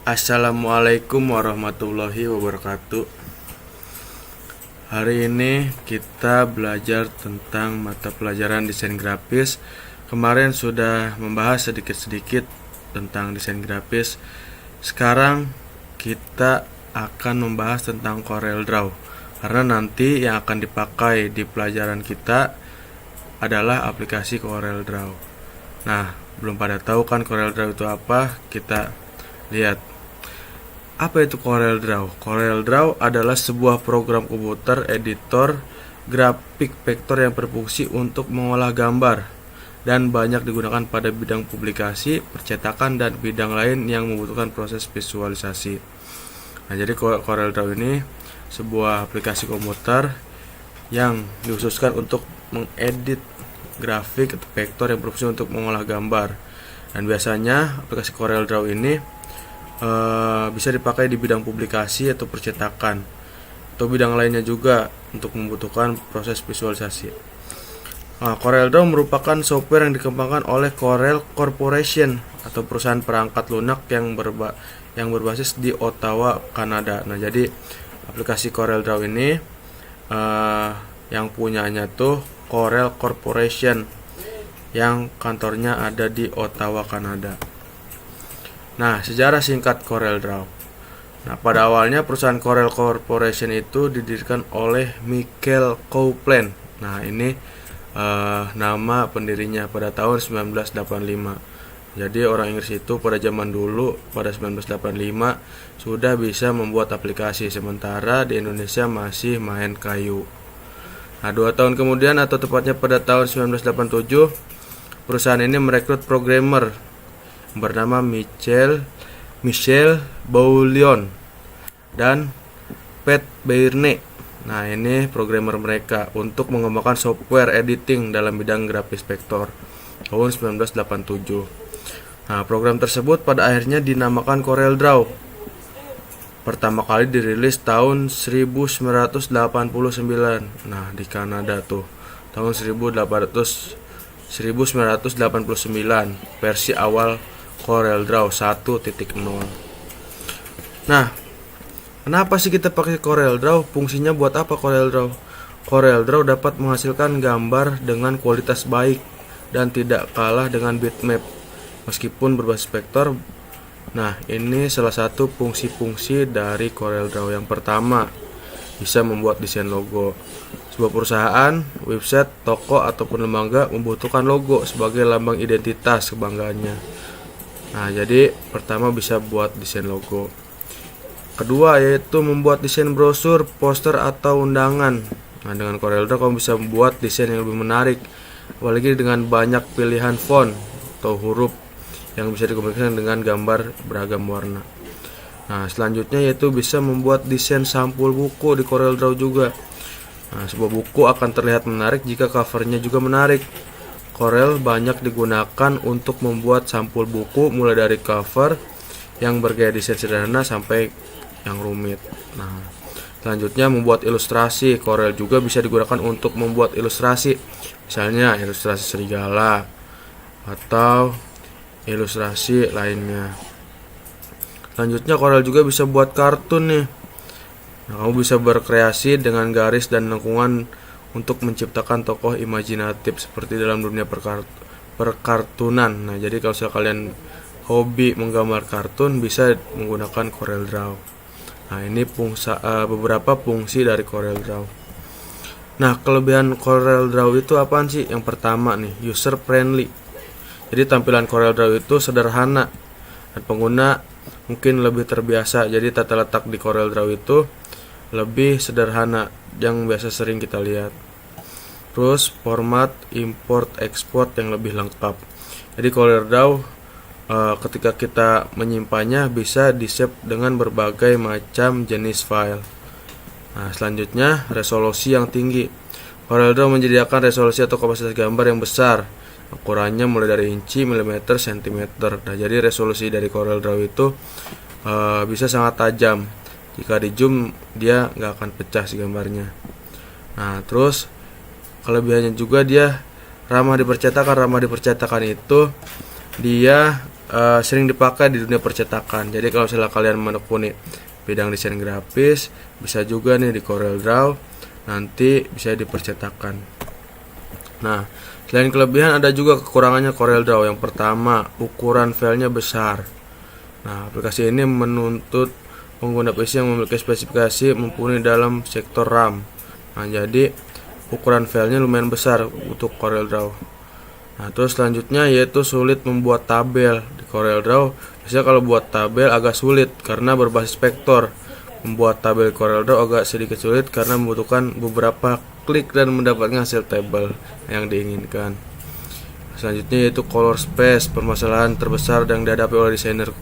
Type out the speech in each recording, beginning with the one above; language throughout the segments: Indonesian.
Assalamualaikum warahmatullahi wabarakatuh. Hari ini kita belajar tentang mata pelajaran desain grafis. Kemarin sudah membahas sedikit-sedikit tentang desain grafis. Sekarang kita akan membahas tentang CorelDRAW, karena nanti yang akan dipakai di pelajaran kita adalah aplikasi CorelDRAW. Nah, belum pada tahu kan CorelDRAW itu apa? Kita lihat. Apa itu CorelDRAW? CorelDRAW adalah sebuah program komputer editor grafik vektor yang berfungsi untuk mengolah gambar dan banyak digunakan pada bidang publikasi, percetakan, dan bidang lain yang membutuhkan proses visualisasi. Nah, jadi CorelDRAW ini sebuah aplikasi komputer yang dikhususkan untuk mengedit grafik atau vektor yang berfungsi untuk mengolah gambar. Dan biasanya aplikasi CorelDRAW ini bisa dipakai di bidang publikasi atau percetakan atau bidang lainnya juga untuk membutuhkan proses visualisasi. CorelDRAW merupakan software yang dikembangkan oleh Corel Corporation atau perusahaan perangkat lunak yang berbasis di Ottawa, Kanada. Nah, jadi aplikasi CorelDRAW ini yang punyanya tuh Corel Corporation yang kantornya ada di Ottawa, Kanada. Nah, sejarah singkat CorelDRAW. Nah, pada awalnya perusahaan Corel Corporation itu didirikan oleh Michael Coupland. Nah, ini nama pendirinya pada tahun 1985. Jadi orang Inggris itu pada zaman dulu pada 1985 sudah bisa membuat aplikasi, sementara di Indonesia masih main kayu. Nah, 2 tahun kemudian atau tepatnya pada tahun 1987, perusahaan ini merekrut programmer bernama Michel Bouillon dan Pat Byrne. Nah, ini programmer mereka untuk mengembangkan software editing dalam bidang grafis vektor tahun 1987. Nah, program tersebut pada akhirnya dinamakan CorelDRAW. Pertama kali dirilis tahun 1989. Nah, di Kanada tuh tahun 1989 versi awal CorelDRAW 1.0. Nah, kenapa sih kita pakai CorelDRAW? Fungsinya buat apa CorelDRAW? CorelDRAW dapat menghasilkan gambar dengan kualitas baik dan tidak kalah dengan bitmap meskipun berbasis vektor. Nah, ini salah satu fungsi-fungsi dari CorelDRAW. Yang pertama, bisa membuat desain logo. Sebuah perusahaan, website, toko, ataupun lembaga membutuhkan logo sebagai lambang identitas kebanggaannya. Nah, jadi pertama bisa buat desain logo. Kedua yaitu membuat desain brosur, poster, atau undangan. Nah, dengan CorelDRAW kamu bisa membuat desain yang lebih menarik, apalagi dengan banyak pilihan font atau huruf yang bisa dikombinasikan dengan gambar beragam warna. Nah, selanjutnya yaitu bisa membuat desain sampul buku di CorelDRAW juga. Nah, sebuah buku akan terlihat menarik jika covernya juga menarik. Corel banyak digunakan untuk membuat sampul buku, mulai dari cover yang bergaya desain sederhana sampai yang rumit. Nah, selanjutnya membuat ilustrasi. Corel juga bisa digunakan untuk membuat ilustrasi, misalnya ilustrasi serigala atau ilustrasi lainnya. Selanjutnya Corel juga bisa buat kartun nih. Nah, kamu bisa berkreasi dengan garis dan lengkungan untuk menciptakan tokoh imajinatif seperti dalam dunia perkartunan. Nah, jadi kalau kalian hobi menggambar kartun, bisa menggunakan CorelDRAW. Nah, ini beberapa fungsi dari CorelDRAW. Nah, kelebihan CorelDRAW itu apaan sih? Yang pertama nih, user friendly. Jadi tampilan CorelDRAW itu sederhana dan pengguna mungkin lebih terbiasa. Jadi tata letak di CorelDRAW itu lebih sederhana yang biasa sering kita lihat. Terus format import export yang lebih lengkap. Jadi CorelDRAW ketika kita menyimpannya bisa di-save dengan berbagai macam jenis file. Nah, selanjutnya resolusi yang tinggi. CorelDRAW menyediakan resolusi atau kapasitas gambar yang besar. Ukurannya mulai dari inci, milimeter, sentimeter. Nah, jadi resolusi dari CorelDRAW itu bisa sangat tajam. Jika di zoom dia nggak akan pecah si gambarnya. Nah, terus kelebihannya juga dia ramah di percetakan. Ramah di percetakan itu dia sering dipakai di dunia percetakan. Jadi kalau misalnya kalian menekuni bidang desain grafis, bisa juga nih di CorelDRAW, nanti bisa dipercetakan. Nah, selain kelebihan ada juga kekurangannya CorelDRAW. Yang pertama, ukuran filenya besar. Nah, aplikasi ini menuntut pengguna PC yang memiliki spesifikasi mumpuni dalam sektor RAM. Nah, jadi ukuran filenya lumayan besar untuk CorelDRAW. Nah, terus selanjutnya yaitu sulit membuat tabel di CorelDRAW. Biasanya kalau buat tabel agak sulit karena berbasis vektor. Membuat tabel CorelDRAW agak sedikit sulit karena membutuhkan beberapa klik dan mendapatkan hasil tabel yang diinginkan. Selanjutnya yaitu color space. Permasalahan terbesar yang dihadapi oleh desainer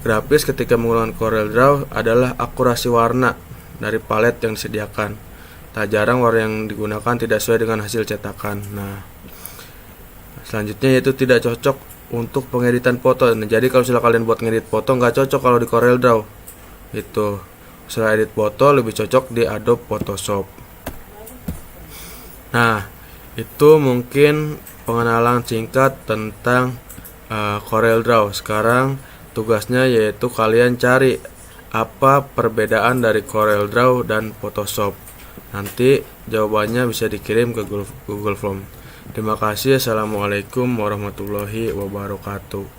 grafis ketika menggunakan CorelDRAW adalah akurasi warna dari palet yang disediakan. Tak jarang warna yang digunakan tidak sesuai dengan hasil cetakan. Nah, selanjutnya yaitu tidak cocok untuk pengeditan foto. Nah, jadi kalau misalnya kalian buat ngedit foto nggak cocok kalau di CorelDRAW. Itu setelah edit foto lebih cocok di Adobe Photoshop. Nah, itu mungkin pengenalan singkat tentang CorelDRAW. Sekarang tugasnya yaitu kalian cari apa perbedaan dari CorelDRAW dan Photoshop. Nanti jawabannya bisa dikirim ke Google Form. Terima kasih. Assalamualaikum warahmatullahi wabarakatuh.